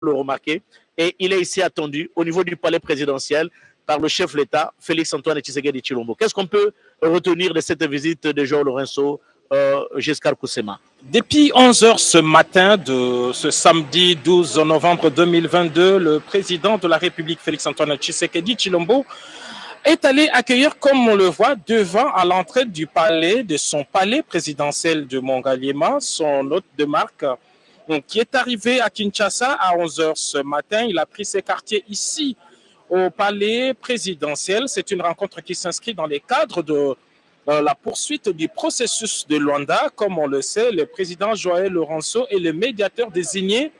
le remarquer. Et il est ici attendu au niveau du palais présidentiel par le chef de l'État, Félix-Antoine Tshisekedi Tshilombo. Qu'est-ce qu'on peut retenir de cette visite de João Lourenço Giscard Koussema? Depuis 11 heures ce matin de ce samedi 12 novembre 2022, le président de la République, Félix-Antoine Tshisekedi Tshilombo, est allé accueillir, comme on le voit, devant à l'entrée du palais, de son palais présidentiel de Mongaliema, son hôte de marque, qui est arrivé à Kinshasa à 11 heures ce matin. Il a pris ses quartiers ici au palais présidentiel. C'est une rencontre qui s'inscrit dans les cadres de la poursuite du processus de Luanda. Comme on le sait, le président João Lourenço est le médiateur désigné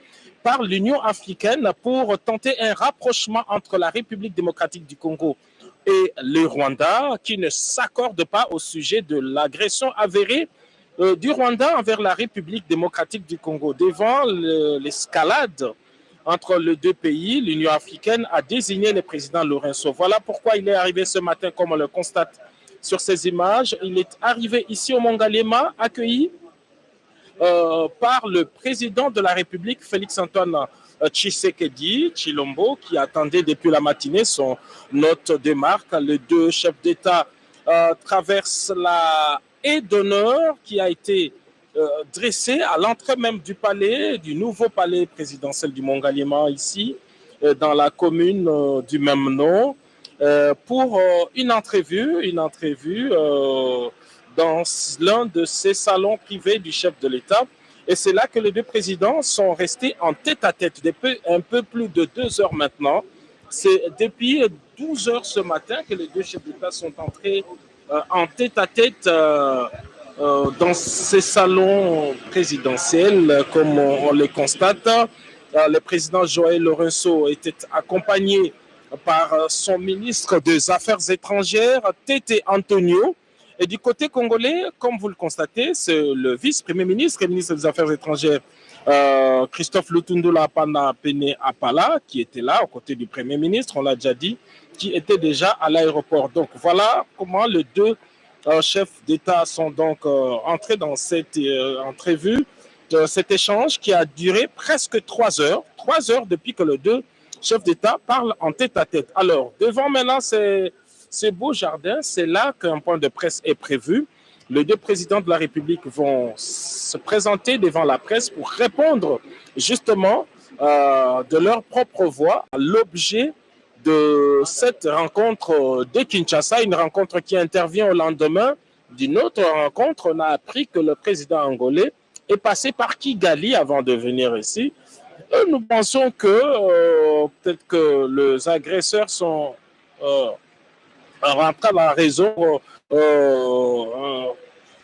par l'Union africaine pour tenter un rapprochement entre la République démocratique du Congo et le Rwanda, qui ne s'accordent pas au sujet de l'agression avérée du Rwanda envers la République démocratique du Congo. Devant l'escalade entre les deux pays, l'Union africaine a désigné le président Lourenço. Voilà pourquoi il est arrivé ce matin, comme on le constate sur ces images. Il est arrivé ici au Mongaliema, accueilli par le président de la République, Félix-Antoine Tshisekedi Tshilombo, qui attendait depuis la matinée son hôte de marque. Les deux chefs d'État traversent la haie d'honneur qui a été dressée à l'entrée même du palais, du nouveau palais présidentiel du Mongaliema, ici, dans la commune du même nom, pour une entrevue dans l'un de ces salons privés du chef de l'État. Et c'est là que les deux présidents sont restés en tête-à-tête depuis un peu plus de 2 heures maintenant. C'est depuis 12 heures ce matin que les deux chefs d'État sont entrés en tête-à-tête dans ces salons présidentiels, comme on les constate. Le président João Lourenço était accompagné par son ministre des Affaires étrangères, Tete Antonio. Et du côté congolais, comme vous le constatez, c'est le vice-premier ministre et ministre des Affaires étrangères, Christophe Lutundula Pana Pene Apala, qui était là aux côtés du premier ministre, on l'a déjà dit, qui était déjà à l'aéroport. Donc voilà comment les deux chefs d'État sont donc entrés dans cette entrevue, cet échange qui a duré presque 3 heures. 3 heures depuis que les deux chefs d'État parlent en tête-à-tête. Alors, devant maintenant ces beaux jardins, c'est là qu'un point de presse est prévu. Les deux présidents de la République vont se présenter devant la presse pour répondre justement de leur propre voix à l'objet de cette rencontre de Kinshasa, une rencontre qui intervient au lendemain d'une autre rencontre. On a appris que le président angolais est passé par Kigali avant de venir ici. Et nous pensons que peut-être que les agresseurs sont rentrés à la raison,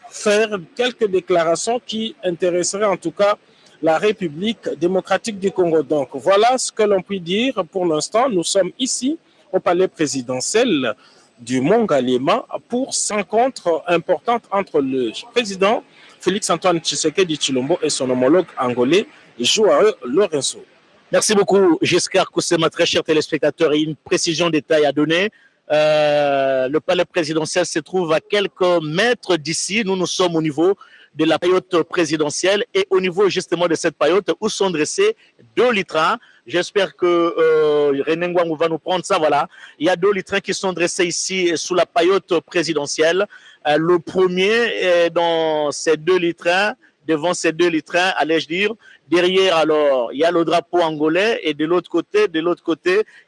faire quelques déclarations qui intéresseraient en tout cas la République démocratique du Congo. Donc voilà ce que l'on peut dire pour l'instant. Nous sommes ici au palais présidentiel du Mongaliema pour cette rencontre importante entre le président Félix-Antoine Tshisekedi Tshilombo et son homologue angolais João Lourenço. Merci beaucoup, Giscard Koussema, très cher téléspectateur. Et une précision détail à donner. Le palais présidentiel se trouve à quelques mètres d'ici. Nous sommes au niveau de la paillote présidentielle et au niveau justement de cette paillote où sont dressés 2 litrins. J'espère que René Ngwangou va nous prendre ça. Voilà, il y a 2 litrins qui sont dressés ici sous la paillote présidentielle. Le premier est dans ces 2 litrins, devant ces 2 litrins, allais-je dire. Derrière, alors, il y a le drapeau angolais et de l'autre côté,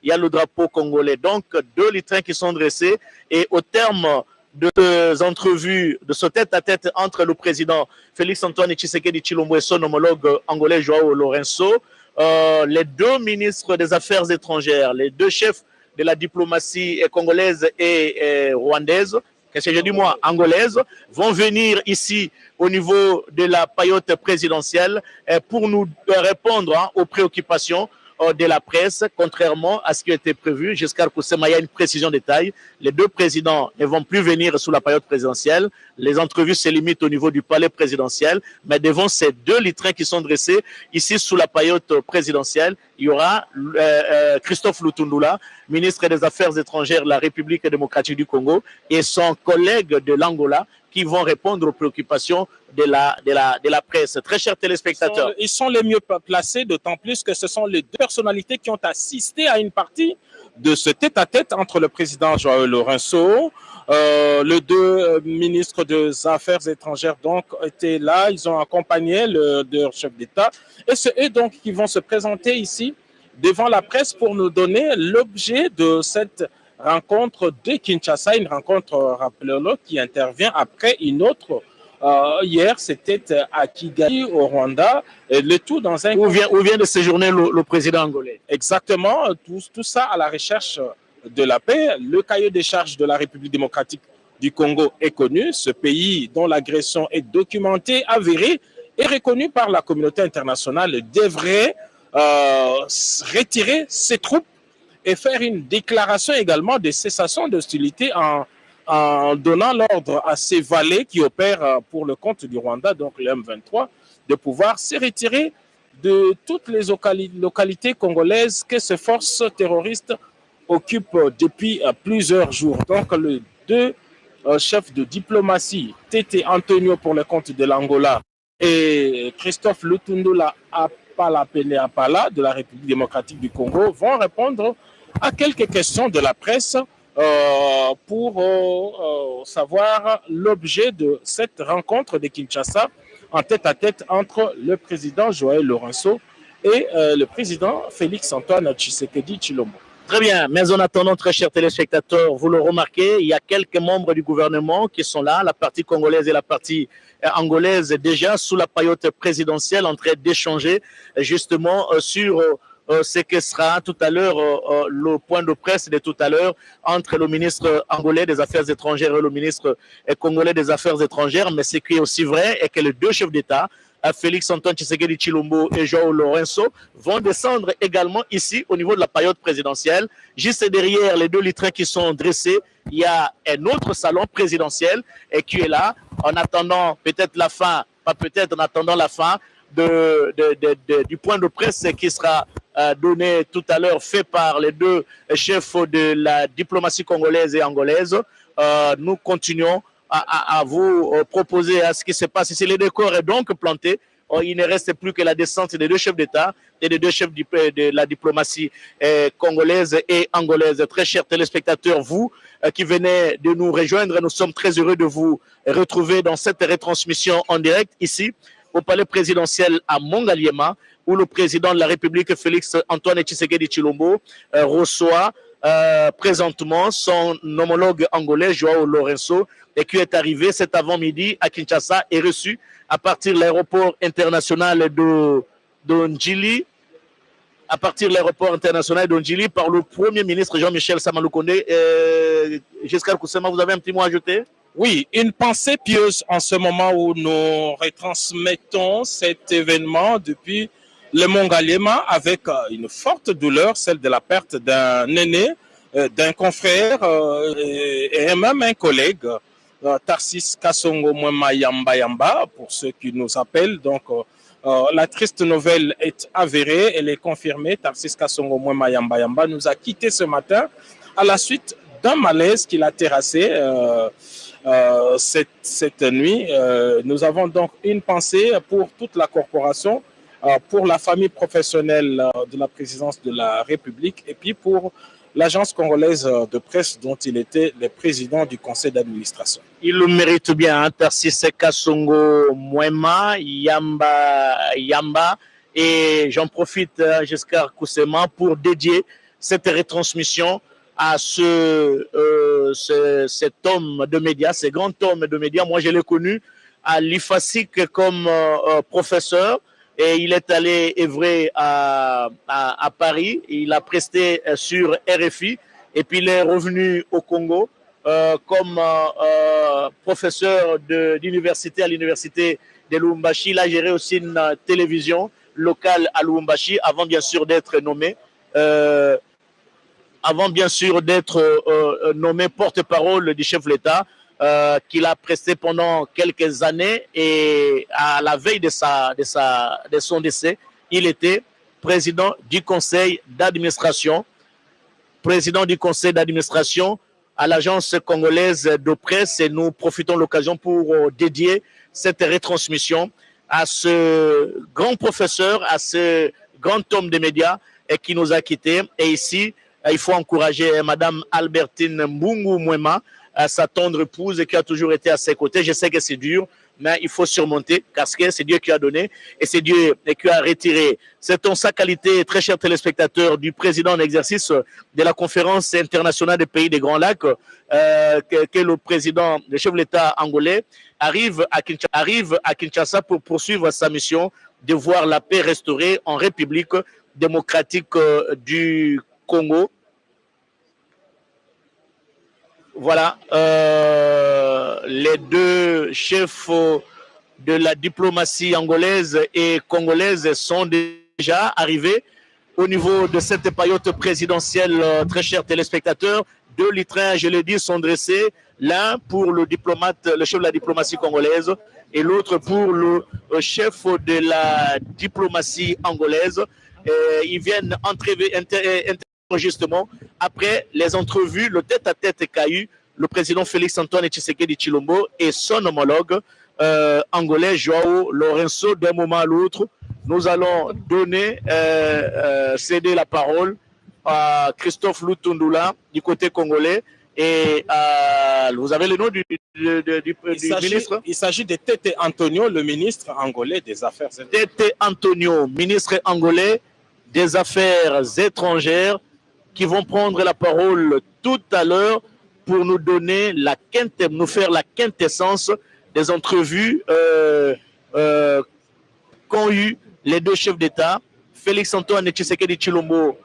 il y a le drapeau congolais. Donc, 2 litrins qui sont dressés et au terme de ces entrevues, de ce tête-à-tête entre le président Félix-Antoine Tshisekedi Tshilombo et son homologue angolais João Lourenço, les 2 ministres des Affaires étrangères, les 2 chefs de la diplomatie congolaise et rwandaise, qu'est-ce que je dis moi, angolaise, vont venir ici au niveau de la paillote présidentielle pour nous répondre aux préoccupations de la presse, contrairement à ce qui était prévu. Giscard Koussema, il y a une précision de taille. Les 2 présidents ne vont plus venir sous la paillote présidentielle. Les entrevues se limitent au niveau du palais présidentiel, mais devant ces 2 litrins qui sont dressés ici sous la paillote présidentielle, il y aura Christophe Lutundula, ministre des Affaires étrangères de la République démocratique du Congo, et son collègue de l'Angola, qui vont répondre aux préoccupations de la presse. Très chers téléspectateurs. Ils sont les mieux placés, d'autant plus que ce sont les deux personnalités qui ont assisté à une partie de ce tête-à-tête entre le président João Lourenço, les deux ministres des Affaires étrangères donc étaient là, ils ont accompagné leur chef d'État et c'est eux donc qui vont se présenter ici devant la presse pour nous donner l'objet de cette rencontre de Kinshasa, une rencontre, rappelons-le, qui intervient après une autre. Hier, c'était à Kigali, au Rwanda, et le tout dans un... Où vient de séjourner le président angolais. Exactement, tout ça à la recherche de la paix. Le cahier des charges de la République démocratique du Congo est connu. Ce pays dont l'agression est documentée, avérée et reconnue par la communauté internationale devrait retirer ses troupes et faire une déclaration également de cessation d'hostilité en donnant l'ordre à ces valets qui opèrent pour le compte du Rwanda, donc le M23, de pouvoir se retirer de toutes les localités congolaises que ces forces terroristes occupent depuis plusieurs jours. Donc les deux chefs de diplomatie, Tete Antonio pour le compte de l'Angola et Christophe Lutundula Apala de la République démocratique du Congo, vont répondre à quelques questions de la presse pour savoir l'objet de cette rencontre de Kinshasa en tête-à-tête entre le président João Lourenço et le président Félix-Antoine Tshisekedi Tshilombo. Très bien, mais en attendant, très chers téléspectateurs, vous le remarquez, il y a quelques membres du gouvernement qui sont là, la partie congolaise et la partie angolaise, déjà sous la paillote présidentielle, en train d'échanger justement sur ce que sera tout à l'heure le point de presse de tout à l'heure entre le ministre angolais des Affaires étrangères et le ministre congolais des Affaires étrangères. Mais ce qui est aussi vrai est que les deux chefs d'État, Félix-Antoine Tshisekedi Tshilombo et João Lourenço, vont descendre également ici au niveau de la période présidentielle. Juste derrière les deux litrins qui sont dressés, il y a un autre salon présidentiel et qui est là en attendant peut-être la fin, pas peut-être en attendant la fin du point de presse qui sera donné tout à l'heure, fait par les deux chefs de la diplomatie congolaise et angolaise. Nous continuons à vous proposer à ce qui se passe ici. Le décor est donc planté. Il ne reste plus que la descente des deux chefs d'État et des deux chefs de la diplomatie congolaise et angolaise. Très chers téléspectateurs, vous qui venez de nous rejoindre, nous sommes très heureux de vous retrouver dans cette retransmission en direct ici au palais présidentiel à Mongaliema, où le président de la République, Félix-Antoine Tshisekedi Tshilombo, reçoit présentement son homologue angolais, João Lourenço, et qui est arrivé cet avant-midi à Kinshasa et reçu à partir de l'aéroport international de Njili, par le Premier ministre Jean-Michel Samaloukonde. Giscard Koussema, vous avez un petit mot à ajouter? Oui, une pensée pieuse en ce moment où nous retransmettons cet événement depuis le Mongaliema avec une forte douleur, celle de la perte d'un aîné, d'un confrère et même un collègue, Tarsis Kasongo Mwema Yamba Yamba, pour ceux qui nous appellent. Donc, la triste nouvelle est avérée, elle est confirmée. Tarsis Kasongo Mwema Yamba Yamba nous a quittés ce matin à la suite d'un malaise qui l'a terrassé cette nuit. Nous avons donc une pensée pour toute la corporation, pour la famille professionnelle de la présidence de la République et puis pour l'agence congolaise de presse dont il était le président du conseil d'administration. Il le mérite bien, hein, Tarsis Kasongo Mwema Yamba. Et j'en profite, Giscard Koussema, pour dédier cette retransmission à cet homme de médias, ce grand homme de médias. Moi, je l'ai connu à l'IFASIC comme professeur et il est allé œuvrer à Paris. Il a presté sur RFI et puis il est revenu au Congo comme professeur d'université à l'université de Lubumbashi. Il a géré aussi une télévision locale à Lubumbashi avant bien sûr d'être nommé porte-parole du chef de l'État, qu'il a presté pendant quelques années et à la veille de son décès, il était président du conseil d'administration à l'agence congolaise de presse et nous profitons de l'occasion pour dédier cette retransmission à ce grand professeur, à ce grand homme des médias qui nous a quittés. Et ici, il faut encourager Madame Albertine Mbungu Mwema, sa tendre épouse qui a toujours été à ses côtés. Je sais que c'est dur, mais il faut surmonter parce que c'est Dieu qui a donné et c'est Dieu qui a retiré. C'est en sa qualité, très chers téléspectateurs, du président en exercice de la conférence internationale des pays des Grands Lacs que le président, le chef de l'État angolais, arrive à Kinshasa pour poursuivre sa mission de voir la paix restaurée en République démocratique du Congo. Voilà, les deux chefs de la diplomatie angolaise et congolaise sont déjà arrivés au niveau de cette période présidentielle. Très chers téléspectateurs, deux litrins, je l'ai dit, sont dressés, l'un pour le diplomate, le chef de la diplomatie congolaise et l'autre pour le chef de la diplomatie angolaise. Ils viennent justement après les entrevues, le tête-à-tête qu'a eu le président Félix-Antoine Tshisekedi Tshilombo et son homologue angolais Joao Lourenço. D'un moment à l'autre, nous allons donner, céder la parole à Christophe Lutundula du côté congolais. Et vous avez le nom du ministre? Il s'agit de Tete Antonio, le ministre angolais des Affaires étrangères. Tete Antonio, ministre angolais des Affaires étrangères, qui vont prendre la parole tout à l'heure pour nous donner nous faire la quintessence des entrevues qu'ont eu les deux chefs d'État, Félix-Antoine Tshisekedi Tshilombo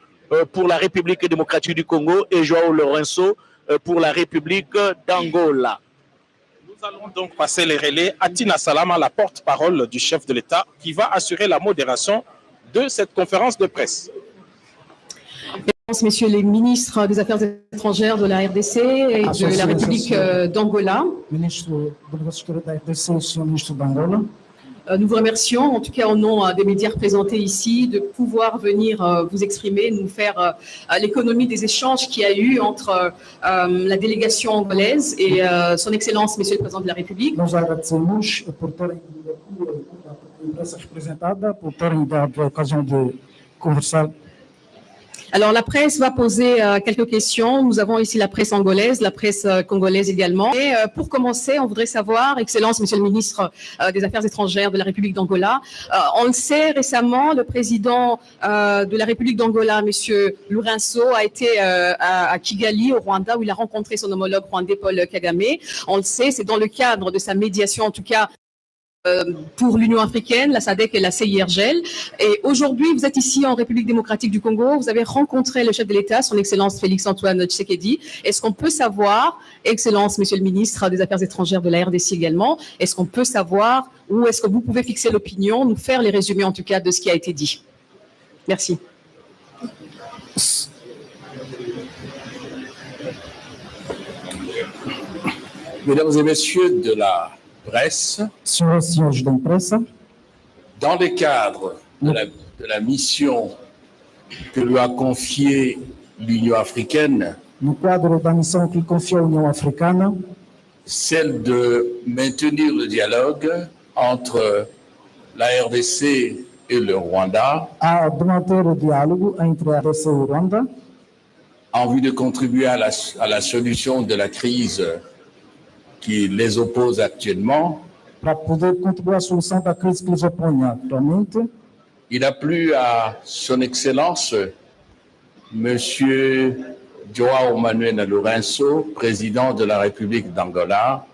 pour la République démocratique du Congo et Joao Lourenço pour la République d'Angola. Nous allons donc passer les relais à Tina Salama, la porte-parole du chef de l'État, qui va assurer la modération de cette conférence de presse. Messieurs les ministres des Affaires étrangères de la RDC et de la République d'Angola, nous vous remercions, en tout cas au nom des médias représentés ici, de pouvoir venir vous exprimer, nous faire l'économie des échanges qu'il y a eu entre la délégation angolaise et son Excellence, Monsieur le Président de la République. Nós agradecemos por terem a imprensa representada, por terem dado a ocasião de conversar. Alors, la presse va poser quelques questions. Nous avons ici la presse angolaise, la presse congolaise également. Et pour commencer, on voudrait savoir, Excellence, Monsieur le ministre des Affaires étrangères de la République d'Angola, on le sait, récemment, le président de la République d'Angola, Monsieur Lourenço, a été à Kigali, au Rwanda, où il a rencontré son homologue rwandais, Paul Kagame. On le sait, c'est dans le cadre de sa médiation, en tout cas, pour l'Union africaine, la SADC et la CIRGL. Et aujourd'hui, vous êtes ici en République démocratique du Congo. Vous avez rencontré le chef de l'État, son Excellence Félix-Antoine Tshisekedi. Est-ce qu'on peut savoir, Excellence, Monsieur le ministre des Affaires étrangères de la RDC également, est-ce qu'on peut savoir ou est-ce que vous pouvez fixer l'opinion, nous faire les résumés en tout cas de ce qui a été dit? Merci. Mesdames et messieurs de la presse, dans le cadre de la mission que lui a confiée l'Union africaine, celle de maintenir le dialogue entre la RDC et le Rwanda, en vue de contribuer à la solution de la crise qui les oppose actuellement. Il a plu à son Excellence, Monsieur Joao Manuel Lourenço, président de la République d'Angola,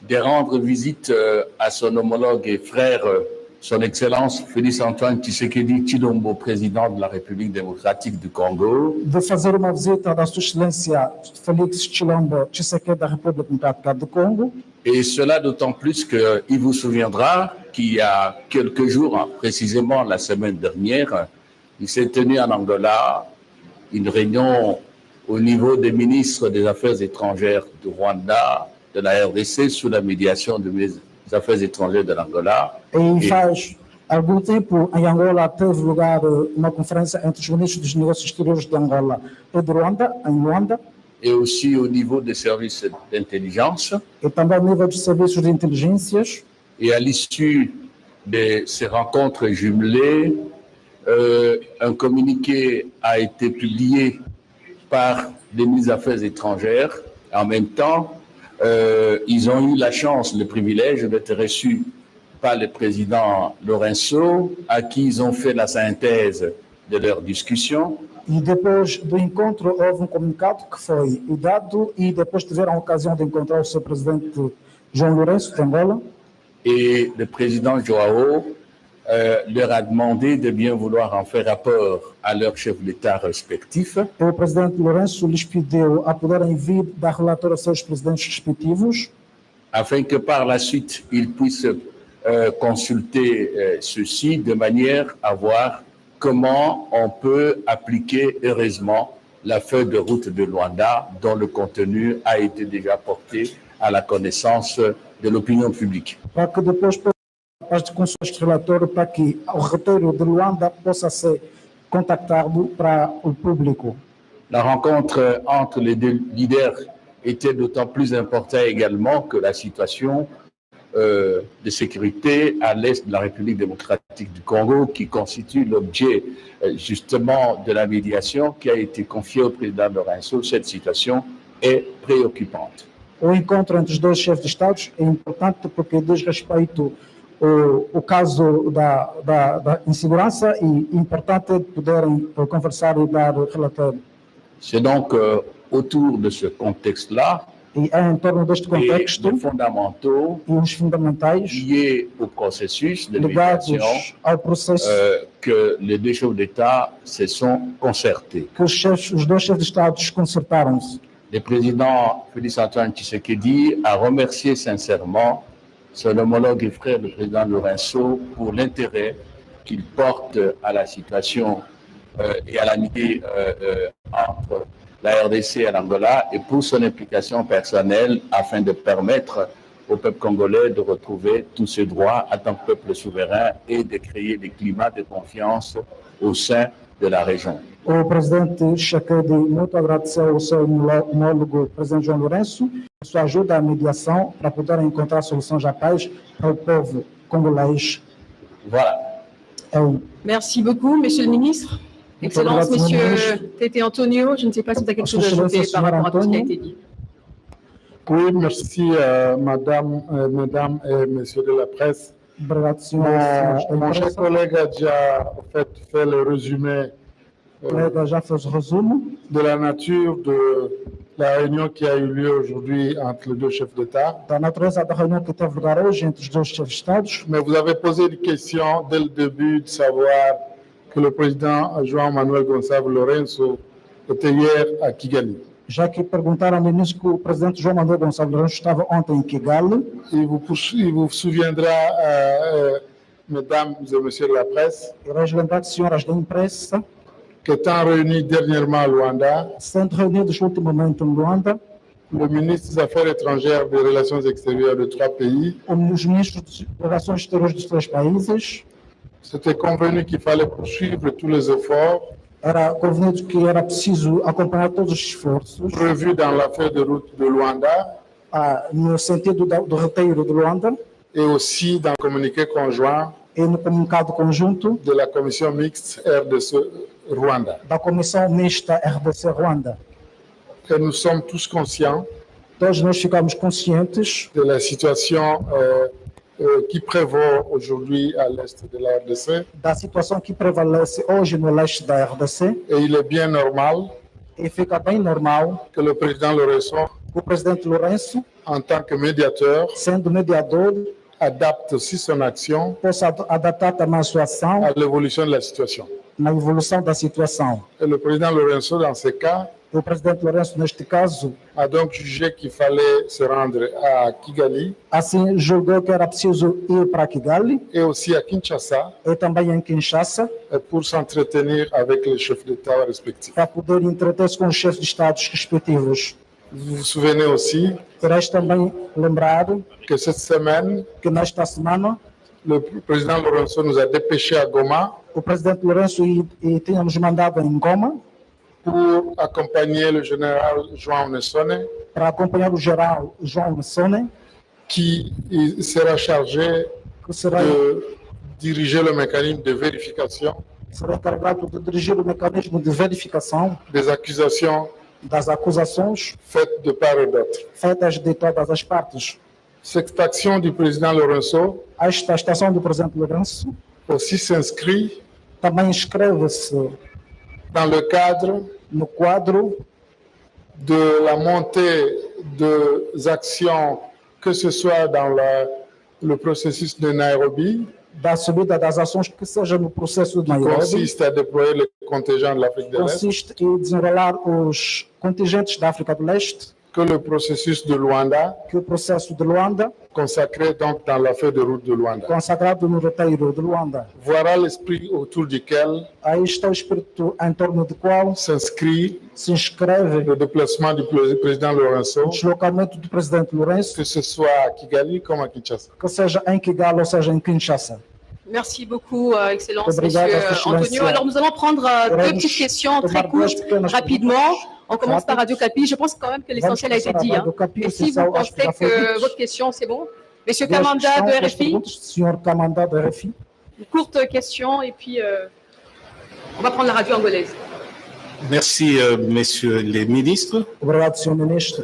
de rendre visite à son homologue et frère, son Excellence Félix-Antoine Tshisekedi Tshilombo, président de la République démocratique du Congo, de fazer uma visita da Sua Excelência Félix Tshilombo Tshisekedi da République démocratique du Congo. Et cela d'autant plus qu'il vous souviendra qu'il y a quelques jours, précisément la semaine dernière, il s'est tenu en Angola une réunion au niveau des ministres des Affaires étrangères du Rwanda, de la RDC, sous la médiation des Affaires étrangères de l'Angola. Há algum tempo, em Angola, teve lugar uma conferência entre os ministros dos negócios exteriores de Angola e de Luanda, em Luanda, et aussi au niveau des services d'intelligence. e também ao nível dos serviços de inteligências. Et à l'issue de ces rencontres jumelées, un communiqué a été publié par les ministres des Affaires étrangères. En même temps, ils ont eu la chance, le privilège d'être reçus par le président Lourenço, à qui ils ont fait la synthèse de leur discussion. E depois do encontro houve comunicado que foi dado e depois tiveram a ocasião de encontrar o seu presidente João Lourenço de Angola. Et le président João leur a demandé de bien vouloir en faire rapport à leurs chefs d'État respectifs. E o presidente Lourenço lhes pediu a poderem vir dar relatório aos seus presidentes respectivos, afin que par la suite, ils puissent consulter ceci de manière à voir comment on peut appliquer heureusement la feuille de route de Luanda dont le contenu a été déjà porté à la connaissance de l'opinion publique. para que depois capaz de consultar este relatório para que o roteiro de Luanda possa ser contactado para o público. La rencontre entre les deux leaders était d'autant plus importante également que la situation de sécurité à l'est de la République démocratique du Congo, qui constitue l'objet justement de la médiation qui a été confiée au président Lourenço, cette situation est préoccupante. O encontro entre os dois chefes de Estados é importante porque diz respeito ao caso da insegurança e importante poderem conversar e dar relatório. C'est donc autour de ce contexte-là E é em torno deste et contexto des fondamentaux e os fundamentais liés au processus de ligados médiation ao processo que les deux chefs d'État se sont concertés. que os dois chefes de Estados concertaram-se. Le président Félix-Antoine Tshisekedi a remercié sincèrement son homologue et frère, le président Lourenço, pour l'intérêt qu'il porte à la situation et à l'amitié entre la RDC et l'Angola et pour son implication personnelle afin de permettre au peuple congolais de retrouver tous ses droits en tant que peuple souverain et de créer des climats de confiance au sein de la région. O presidente Tshisekedi muito agradeceu ao seu homólogo, o presidente João Lourenço, a sua ajuda à mediação para poderem encontrar soluções à paz para o povo congolês. Voilà. Merci beaucoup, Monsieur le Ministre. Excellence, Merci, Monsieur Tete Antonio. Je ne sais pas si vous avez quelque chose à ajouter par rapport à tout ce qui a été dit. Oui, merci, mesdames et messieurs de la presse. Obrigado, senhores. Mon cher collègue a déjà fait le résumé O colega já fez o resumo de la nature de la réunion qui a eu lieu aujourd'hui entre les deux chefs d'État. da natureza da reunião que teve lugar hoje entre os dois chefes de Estados. Mais vous avez posé une question dès le début de savoir que le président João Manuel Gonçalves Lourenço était hier à Kigali. Já que perguntaram no início que o presidente João Manuel Gonçalves Lourenço estava ontem em Kigali, Il vous souviendra, mesdames et messieurs de la presse, irei lembrar de senhoras da imprensa, qu'étant réunis dernièrement à Luanda, sendo reunidos ultimamente em Luanda, le ministre des Affaires étrangères des Relations extérieures de 3 pays os ministros de Relações Exteriores dos 3 países, s'était convenu qu'il fallait poursuivre tous les efforts era convenido que era preciso acompanhar todos os esforços prévus dans la feuille de route de Luanda no sentido do roteiro de Luanda et aussi dans le communiqué conjoint e no comunicado conjunto de la commission mixte RDC-Rwanda. da Comissão Mista RDC-Ruanda. Et nous sommes tous conscients Todos nós ficamos conscientes de la situation qui prévaut aujourd'hui à l'est de la RDC da situação que prevalece hoje no leste da RDC et il est bien normal e fica bem normal que le président Lourenço, o presidente Lourenço, en tant que médiateur, sendo mediador, adapte aussi son action possa adaptar também a sua ação à l'évolution de la situation. na evolução da situação. Et le président Lourenço, dans ce cas, O presidente Lourenço, neste caso, a donc jugé qu'il fallait se rendre à Kigali assim julgou que era preciso ir para Kigali et aussi à Kinshasa e também em Kinshasa pour s'entretenir avec les chefs d'État respectifs. para poder entreter-se com os chefes de Estados respectivos. Vous vous souvenez aussi Irás também lembrar que cette semaine, que nesta semana le président Lourenço nous a dépêchés à Goma O presidente Lourenço e tínhamos mandado em Goma pour accompagner le général João Nessone, para acompanhar o general João Nessone, qui sera chargé que será de diriger le mécanisme de vérification encarregado de dirigir o mecanismo de verificação des accusations das acusações faites de part et d'autre. feitas de todas as partes. Cette action du président Lourenço Esta estação do presidente Lourenço aussi s'inscrit também inscreve-se dans le cadre no quadro de la montée des actions, que ce soit dans le processus de Nairobi, da subida das ações que seja no processo de qui Nairobi, consiste à déployer le contingent de l'Afrique de l'Est, consiste em desenrolar os contingentes da África do Leste, que le processus de Luanda, que o processo de Luanda, consacré donc dans la feuille de route de Luanda. consagrado no roteiro de Luanda. Voilà l'esprit autour duquel Aí está o espírito em torno do qual s'inscrit se inscreve le déplacement du président Lourenço, o deslocamento do presidente Lourenço, que ce soit à Kigali comme à Kinshasa. que seja em Kigali ou seja em Kinshasa. Merci beaucoup, Excellence, Obrigado, Monsieur Excellence. Antonio. Alors, nous allons prendre deux petites questions très courtes, rapidement. On commence par Radio Capi. Je pense quand même que l'essentiel a été dit. Hein. Et si vous pensez que votre question, c'est bon. Monsieur Kamanda de RFI, Senhor Kamanda de RFI. une courte question et puis on va prendre la radio angolaise. Merci, messieurs les ministres. Obrigado, senhor ministro.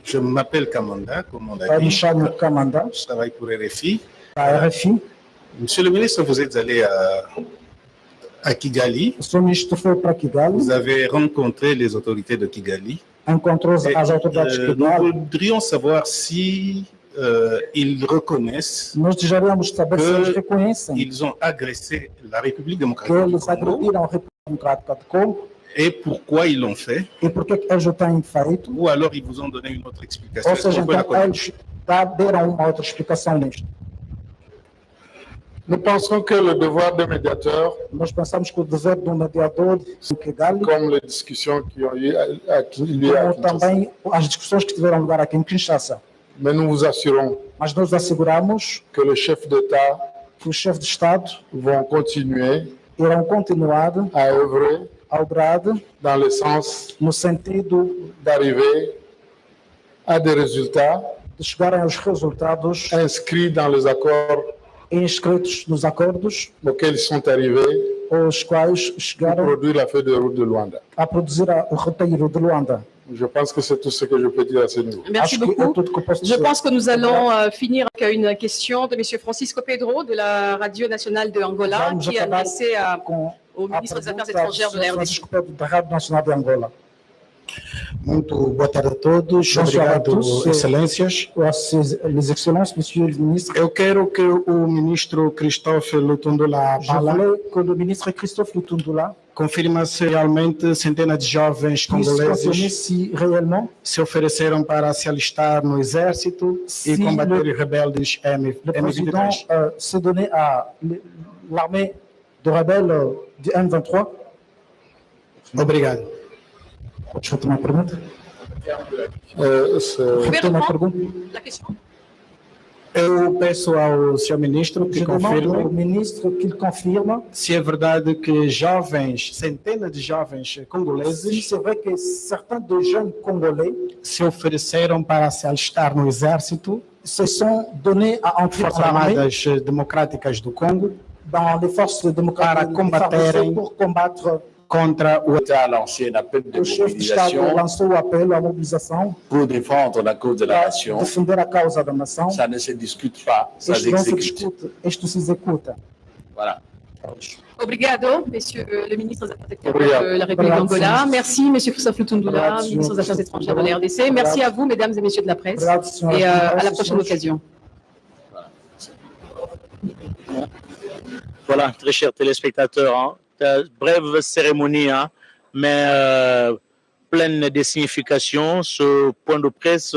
Je m'appelle Kamanda, comme on l'a Me dit. chamo Kamanda, Je travaille pour RFI. da RFI. Monsieur le ministre, vous êtes allé à Kigali. O senhor ministro foi para Kigali, Vous avez rencontré les autorités de Kigali. encontrou Et, as autoridades de nous Kigali. voudrions savoir si ils reconnaissent Nós desejaríamos saber se eles reconhecem qu'ils ont agressé la République que démocratique du eles Congo agrediram a República Democrática do Congo et pourquoi ils l'ont fait. e por que eles o têm feito. Ou alors ils vous ont donné une autre explication. Ou Est-ce qu'on seja, peut la então connaître? eles deram uma outra explicação nisto. Nous pensons que le devoir de médiateur, Nós pensamos que o dever do mediador em Kigali, comme les discussions qui ont eu à como Kinshasa, também as discussões que tiveram lugar aqui em Kinshasa, mais nous vous assurons mas nós asseguramos que les chefs d'État que os chefes de Estado vont continuer irão continuar à œuvrer a obrar dans le sens no sentido d'arriver à des résultats de chegarem aos resultados inscrits dans les accords inscritos nos acordos, auxquels ils sont arrivés os quais pour chegaram produire la feuille de route de Luanda. a produzir o roteiro de Luanda. Je pense que c'est tout ce que je peux dire à ce niveau. Merci Acho que é beaucoup. tudo que eu posso Je dizer. pense que nous allons finir avec une question de Monsieur Francisco Pedro de la Radio Nationale de Angola Vamos qui est acabar adressée com au a ministre des Affaires pergunta étrangères de do la RDC. Francisco Pedro da Rádio Nacional de Angola. Muito boa tarde a todos. Bonsoir a Obrigado, tous. excelências. Les excellences, monsieur le ministre, Eu quero que o ministro Christophe Lutundula je Bala voulais que le ministre Christophe Lutundula confirme se realmente centenas de jovens puisse confirmer congoleses si réellement se ofereceram para se alistar no exército e combater os rebeldes le président M23. s'est donné à l'armée de rebelles du M23. Obrigado. Pode fazer uma pergunta? C'est- Repete uma pergunta. La question. Eu peço ao senhor ministro que Je demande au confirme ministre qu'il confirme se é verdade que jovens, centenas de jovens si congoleses c'est vrai que certains de jeunes Congolais se ofereceram para se alistar no exército, se sont donnés à entrer Forças en armée Armadas Democráticas do Congo, dans les forces démocratiques Para combaterem pour combattre. contra o L'État a lancé un appel de O chefe de Estado mobilisation lançou o apelo à mobilização pour défendre la cause de la para nation. defender a causa da nação. Ça ne se discute pas, ça Isto não se s'exécute. discute, isto se executa. Voilà. Obrigado, Monsieur le ministre des Affaires étrangères Obrigado. de la République Obrigado, d'Angola. senhor. Merci, Monsieur Christophe Lutundula, Obrigado, ministre des Affaires senhor. étrangères de la RDC. Merci à vous, mesdames et messieurs de la presse. Obrigado, senhora. Et à la Obrigado, prochaine senhores. occasion. Voilà, très chers téléspectateurs, hein, brève cérémonie, hein, mais pleine de signification. Ce point de presse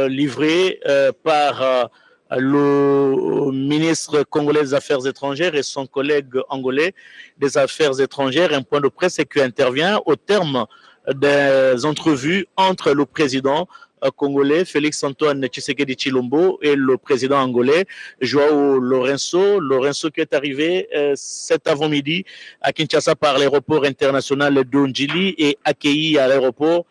livré par le ministre congolais des Affaires étrangères et son collègue angolais des Affaires étrangères, un point de presse qui intervient au terme des entrevues entre le président congolais, Félix-Antoine Tshisekedi Tshilombo, et le président angolais, Joao Lourenço. Lourenço qui est arrivé cet avant-midi à Kinshasa par l'aéroport international d'Ondjili et accueilli à l'aéroport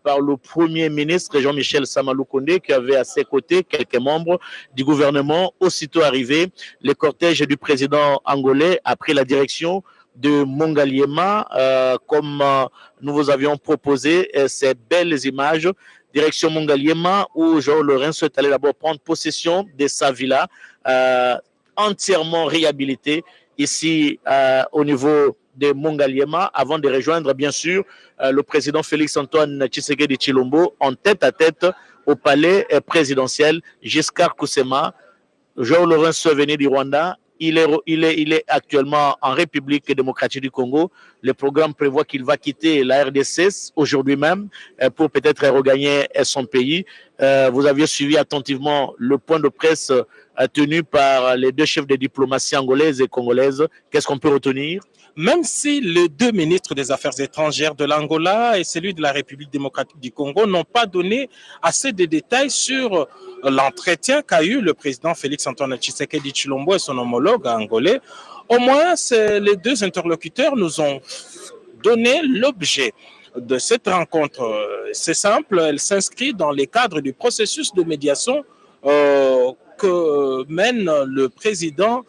par le Premier ministre Jean-Michel Samalou Kondé, qui avait à ses côtés quelques membres du gouvernement. Aussitôt arrivé, le cortège du président angolais a pris la direction de Mongaliema, comme nous vous avions proposé ces belles images. Direction Mongaliema, où Joao Lourenço est allé d'abord prendre possession de sa villa, entièrement réhabilitée ici au niveau de Mongaliema, avant de rejoindre bien sûr le président Félix-Antoine Tshisekedi Tshilombo en tête-à-tête au palais présidentiel. Giscard Koussema, Joao Lourenço est venu du Rwanda. Il est actuellement en République démocratique du Congo. Le programme prévoit qu'il va quitter la RDC aujourd'hui même pour peut-être regagner son pays. Vous aviez suivi attentivement le point de presse tenu par les deux chefs de diplomatie angolaises et congolaises. Qu'est-ce qu'on peut retenir? Même si les deux ministres des Affaires étrangères de l'Angola et celui de la République démocratique du Congo n'ont pas donné assez de détails sur l'entretien qu'a eu le président Félix-Antoine Tshisekedi Tshilombo et son homologue angolais, au moins les deux interlocuteurs nous ont donné l'objet de cette rencontre. C'est simple, elle s'inscrit dans les cadres du processus de médiation que mène le président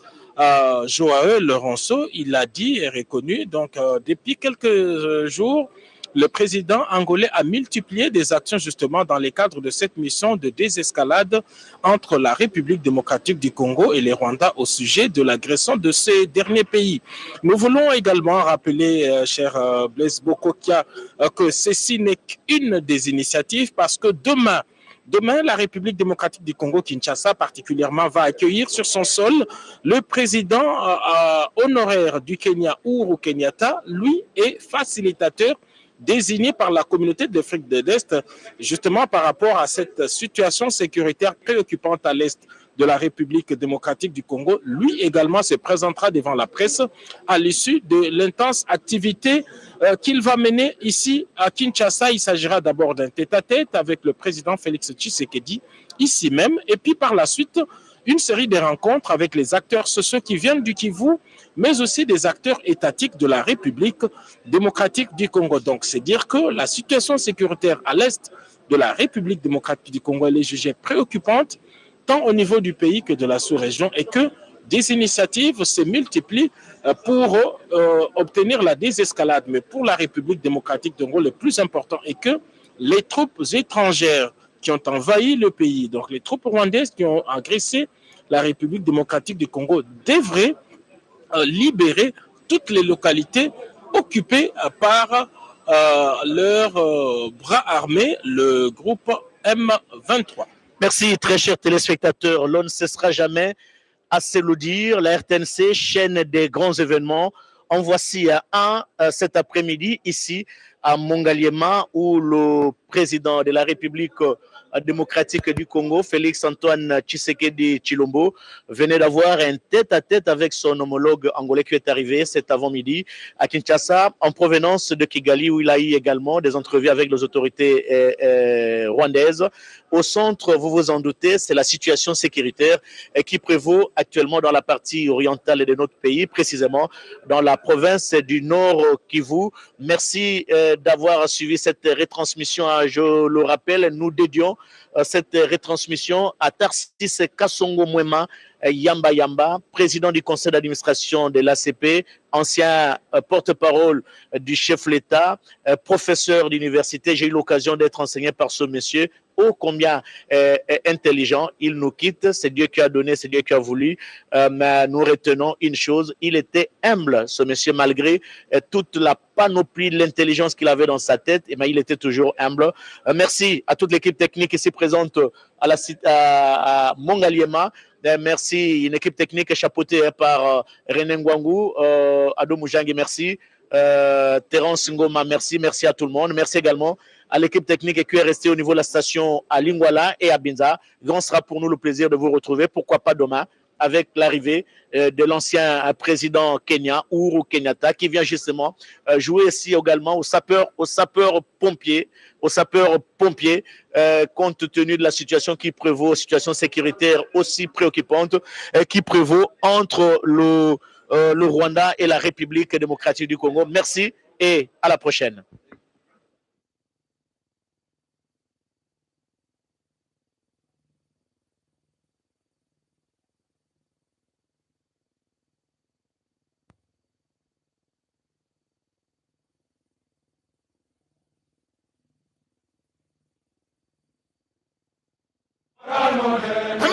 Joao Lourenço. Il a dit et reconnu, donc depuis quelques jours, le président angolais a multiplié des actions justement dans les cadres de cette mission de désescalade entre la République démocratique du Congo et les Rwandais au sujet de l'agression de ces derniers pays. Nous voulons également rappeler, cher Blaise Bokokia, que ceci n'est qu'une des initiatives parce que Demain, la République démocratique du Congo, Kinshasa particulièrement, va accueillir sur son sol le président honoraire du Kenya, Uhuru Kenyatta. Lui est facilitateur désigné par la communauté d'Afrique de l'Est, justement par rapport à cette situation sécuritaire préoccupante à l'Est de la République démocratique du Congo. Lui également se présentera devant la presse à l'issue de l'intense activité qu'il va mener ici à Kinshasa. Il s'agira d'abord d'un tête-à-tête avec le président Félix Tshisekedi, ici même, et puis par la suite, une série de rencontres avec les acteurs sociaux qui viennent du Kivu, mais aussi des acteurs étatiques de la République démocratique du Congo. Donc, c'est dire que la situation sécuritaire à l'est de la République démocratique du Congo, elle est jugée préoccupante, tant au niveau du pays que de la sous-région, et que des initiatives se multiplient pour obtenir la désescalade. Mais pour la République démocratique du Congo, le plus important est que les troupes étrangères qui ont envahi le pays, donc les troupes rwandaises qui ont agressé la République démocratique du Congo, devraient libérer toutes les localités occupées par leur bras armé, le groupe M23. Merci, très chers téléspectateurs. L'on ne cessera jamais à se le dire. La RTNC, chaîne des grands événements. En voici un cet après-midi ici à Mongaliema, où le président de la République démocratique du Congo, Félix-Antoine Tshisekedi Tshilombo, venait d'avoir un tête-à-tête avec son homologue angolais qui est arrivé cet avant-midi à Kinshasa, en provenance de Kigali, où il a eu également des entrevues avec les autorités rwandaises. Au centre, vous vous en doutez, c'est la situation sécuritaire qui prévaut actuellement dans la partie orientale de notre pays, précisément dans la province du Nord Kivu. Merci d'avoir suivi cette retransmission. Je le rappelle, nous dédions cette retransmission à Tarsis Kasongo Mwema Yamba, président du conseil d'administration de l'ACP, ancien porte-parole du chef de l'État, professeur d'université. J'ai eu l'occasion d'être enseigné par ce monsieur, ô combien intelligent. Il nous quitte, c'est Dieu qui a donné, c'est Dieu qui a voulu, mais nous retenons une chose, il était humble, ce monsieur, malgré toute la panoplie de l'intelligence qu'il avait dans sa tête, et il était toujours humble. Merci à toute l'équipe technique ici présente à Mongaliema. Merci, une équipe technique chapeautée par René Ngwangu, Ado Moujangi, merci, Terence Ngoma, merci à tout le monde. Merci également à l'équipe technique qui est restée au niveau de la station à Lingwala et à Binza. Grand sera pour nous le plaisir de vous retrouver, pourquoi pas demain, avec l'arrivée de l'ancien président Kenya, Uhuru Kenyatta, qui vient justement jouer ici également aux sapeurs-pompiers, compte tenu de la situation qui prévaut, situation sécuritaire aussi préoccupante, qui prévaut entre le Rwanda et la République démocratique du Congo. Merci et à la prochaine. I'm